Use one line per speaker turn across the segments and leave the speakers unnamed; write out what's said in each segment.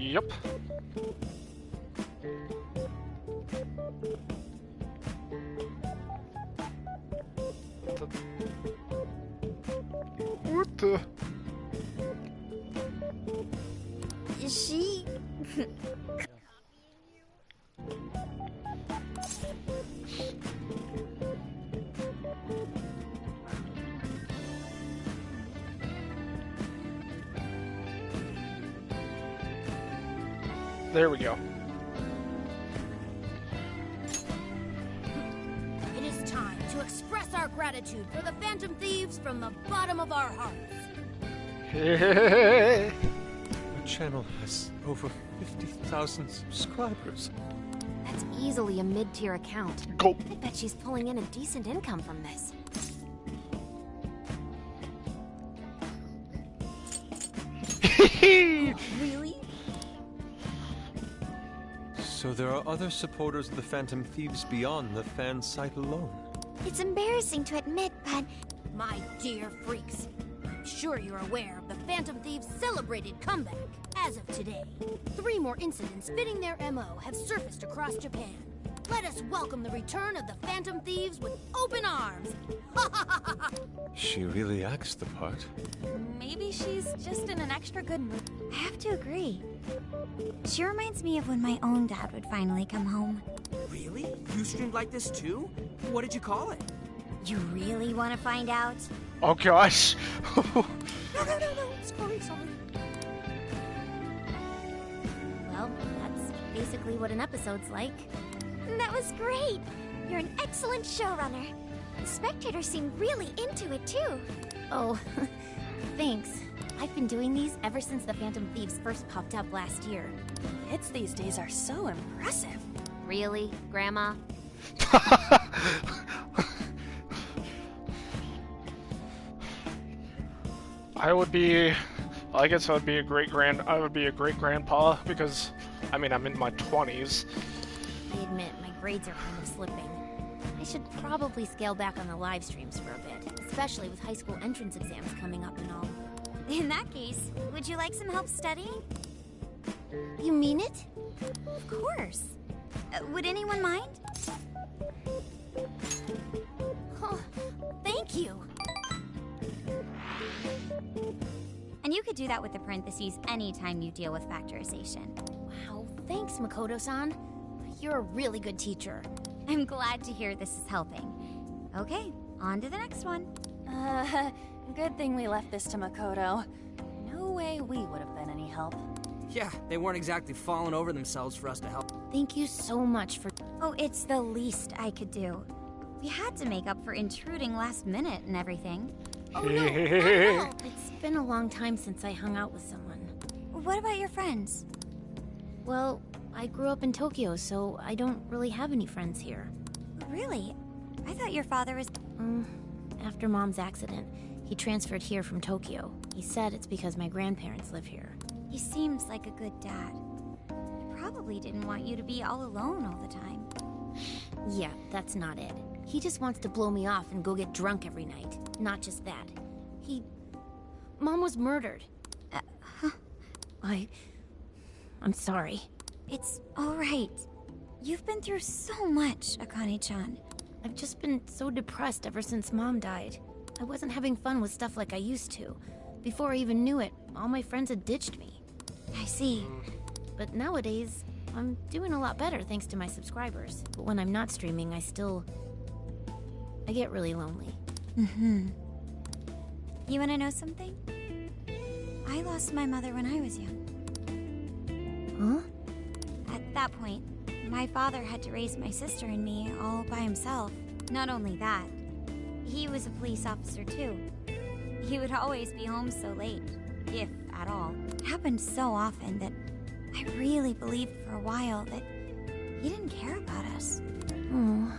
Yep. What the?
Is she?
There we go.
It is time to express our gratitude for the Phantom Thieves from the bottom of our hearts.
The channel has over 50,000 subscribers.
That's easily a mid-tier account.
Go.
I bet she's pulling in a decent income from this.
Really?
So there are other supporters of the Phantom Thieves beyond the fan site alone.
It's embarrassing to admit, but
My dear freaks, I'm sure you're aware of the Phantom Thieves' celebrated comeback. As of today, 3 more incidents fitting their MO have surfaced across Japan. Let us welcome the return of the Phantom Thieves with open arms.
She really acts the part.
Maybe she's just in an extra good mood.
I have to agree. She reminds me of when my own dad would finally come home.
Really? You streamed like this too? What did you call it?
You really want to find out?
Oh gosh.
No. Sorry.
well, that's basically what an episode's like.
That was great! You're an excellent showrunner. The spectators seem really into it too.
Oh, thanks. I've been doing these ever since the Phantom Thieves first popped up last year.
Hits these days are so impressive.
Really, Grandma?
I guess I would be a great grandpa because, I mean, I'm in my 20s.
I admit, my grades are kind of slipping. I should probably scale back on the live streams for a bit, especially with high school entrance exams coming up and all.
In that case, would you like some help studying?
You mean it?
Of course. Would anyone mind?
Oh, thank you.
And you could do that with the parentheses anytime you deal with factorization.
Wow, thanks, Makoto-san. You're a really good teacher.
I'm glad to hear this is helping. Okay, on to the next one.
Good thing we left this to Makoto. No way we would have been any help.
Yeah, they weren't exactly falling over themselves for us to help.
Thank you so much for...
Oh, it's the least I could do. We had to make up for intruding last minute and everything.
Oh no, not at all. It's been a long time since I hung out with someone.
What about your friends?
Well, I grew up in Tokyo, so I don't really have any friends here.
Really? I thought your father was...
After Mom's accident, he transferred here from Tokyo. He said it's because my grandparents live here.
He seems like a good dad. He probably didn't want you to be all alone all the time.
Yeah, that's not it. He just wants to blow me off and go get drunk every night. Not just that. Mom was murdered. I'm sorry.
It's all right. You've been through so much, Akane-chan.
I've just been so depressed ever since Mom died. I wasn't having fun with stuff like I used to. Before I even knew it, all my friends had ditched me.
I see.
But nowadays, I'm doing a lot better thanks to my subscribers. But when I'm not streaming, I get really lonely.
You wanna know something? I lost my mother when I was young.
Huh?
At that point, my father had to raise my sister and me all by himself. Not only that, he was a police officer too. He would always be home so late, if at all. It happened so often that I really believed for a while that he didn't care about us.
Oh.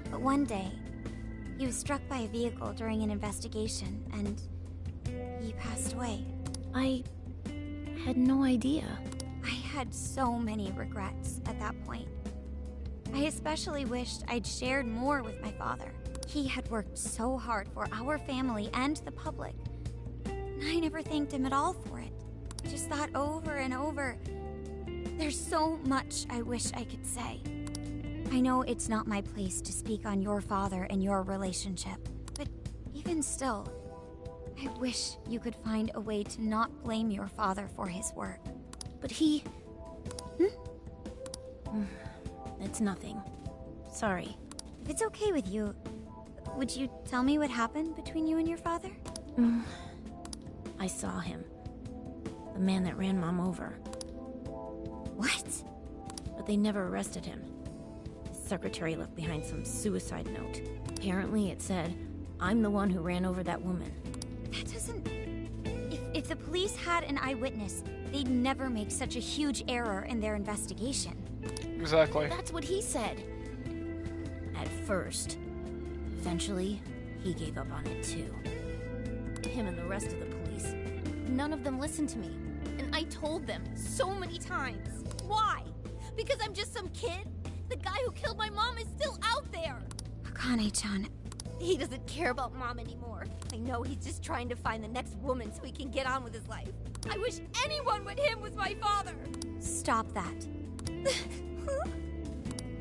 But one day, he was struck by a vehicle during an investigation, and he passed away.
I had no idea.
I had so many regrets at that point. I especially wished I'd shared more with my father. He had worked so hard for our family and the public, and I never thanked him at all for it. I just thought over and over, There's so much I wish I could say. I know it's not my place to speak on your father and your relationship, but even still, I wish you could find a way to not blame your father for his work.
But he... It's nothing. Sorry.
If it's okay with you, would you tell me what happened between you and your father?
I saw him. The man that ran Mom over.
What?
But they never arrested him. His secretary left behind some suicide note. Apparently it said, "I'm the one who ran over that woman."
That doesn't... If the police had an eyewitness, they'd never make such a huge error in their investigation.
Exactly.
That's what he said. At first. Eventually, he gave up on it too. Him and the rest of the police. None of them listened to me. And I told them so many times. Why? Because I'm just some kid? The guy who killed my mom is still out there!
Akane-chan.
He doesn't care about Mom anymore. I know he's just trying to find the next woman so he can get on with his life. I wish anyone but him was my father!
Stop that.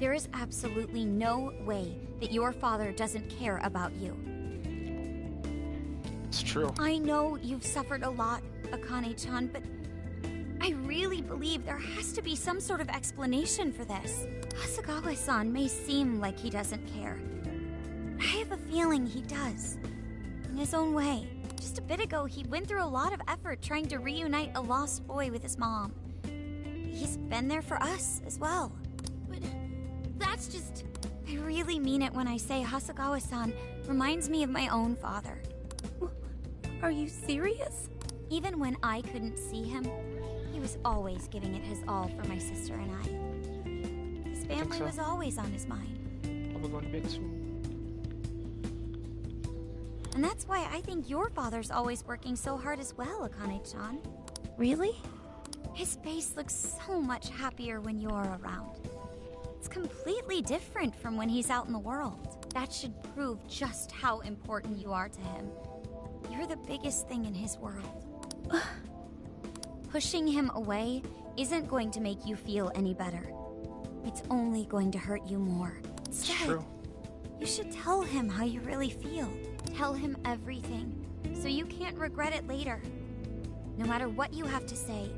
There is absolutely no way that your father doesn't care about you.
It's true.
I know you've suffered a lot, Akane-chan, but I really believe there has to be some sort of explanation for this. Hasegawa-san may seem like he doesn't care. I have a feeling he does. In his own way. Just a bit ago, he went through a lot of effort trying to reunite a lost boy with his mom. He's been there for us as well.
But that's just...
I really mean it when I say Hasegawa-san reminds me of my own father.
Are you serious?
Even when I couldn't see him, he was always giving it his all for my sister and I. His family was always on his mind.
Are we going to bed soon?
And that's why I think your father's always working so hard as well, Akane-chan.
Really?
His face looks so much happier when you're around. It's completely different from when he's out in the world. That should prove just how important you are to him. You're the biggest thing in his world. Pushing him away isn't going to make you feel any better. It's only going to hurt you more.
It's
Instead,
true.
you should tell him how you really feel. Tell him everything, so you can't regret it later. No matter what you have to say,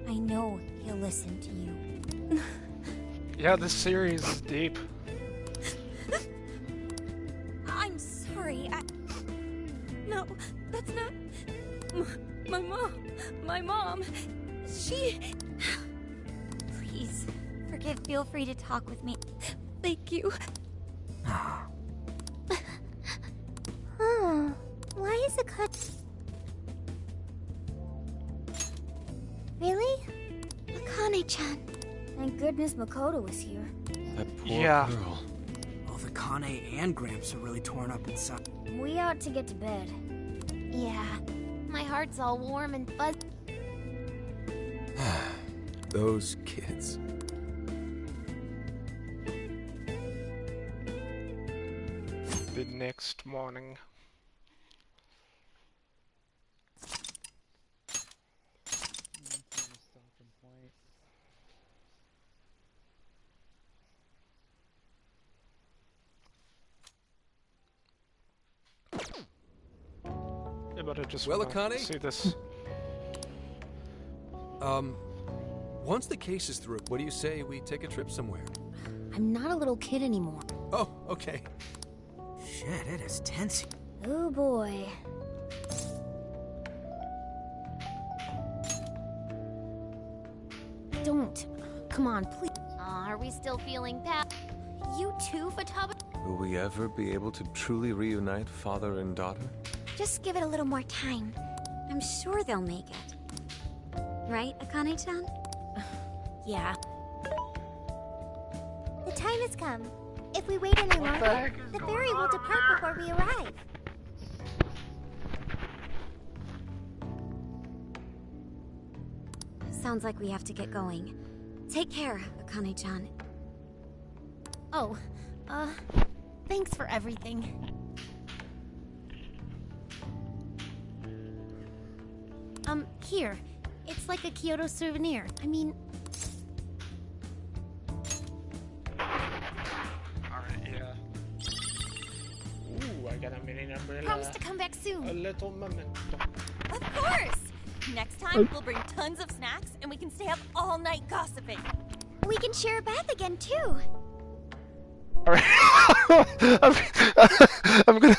I know he'll listen to you.
Yeah, this series is deep.
I'm sorry,
No, that's not... My mom. My mom. She...
Please, feel free to talk with me.
Thank you.
Why is it cut? Really? Akane-chan.
Thank goodness Makoto was here.
That poor
Yeah.
girl.
Well, the Kane and Gramps are really torn up inside.
We ought to get to bed.
Yeah, my heart's all warm and fuzzy.
Those kids.
The next morning. Yeah, but I just
Well,
wanna
Akane?
see this.
Once the case is through, what do you say we take a trip somewhere?
I'm not a little kid anymore.
Oh, okay.
Shit, it is tense.
Oh boy. Don't. Come on, please.
Are we still feeling pal?
You too, Futaba?
Will we ever be able to truly reunite father and daughter?
Just give it a little more time. I'm sure they'll make it. Right, Akane-chan?
Yeah.
The time has come. If we wait any
What the
longer,
heck is
the
going
ferry will
on
depart
over
before we arrive.
Sounds like we have to get going. Take care, Akane-chan.
Oh, thanks for everything.
Here. It's like a Kyoto souvenir. I mean,
mini umbrella.
Promise to come back
A
soon.
little memento.
Of course! Next time, we'll bring tons of snacks and we can stay up all night gossiping.
We can share a bath again, too.
Alright. I'm gonna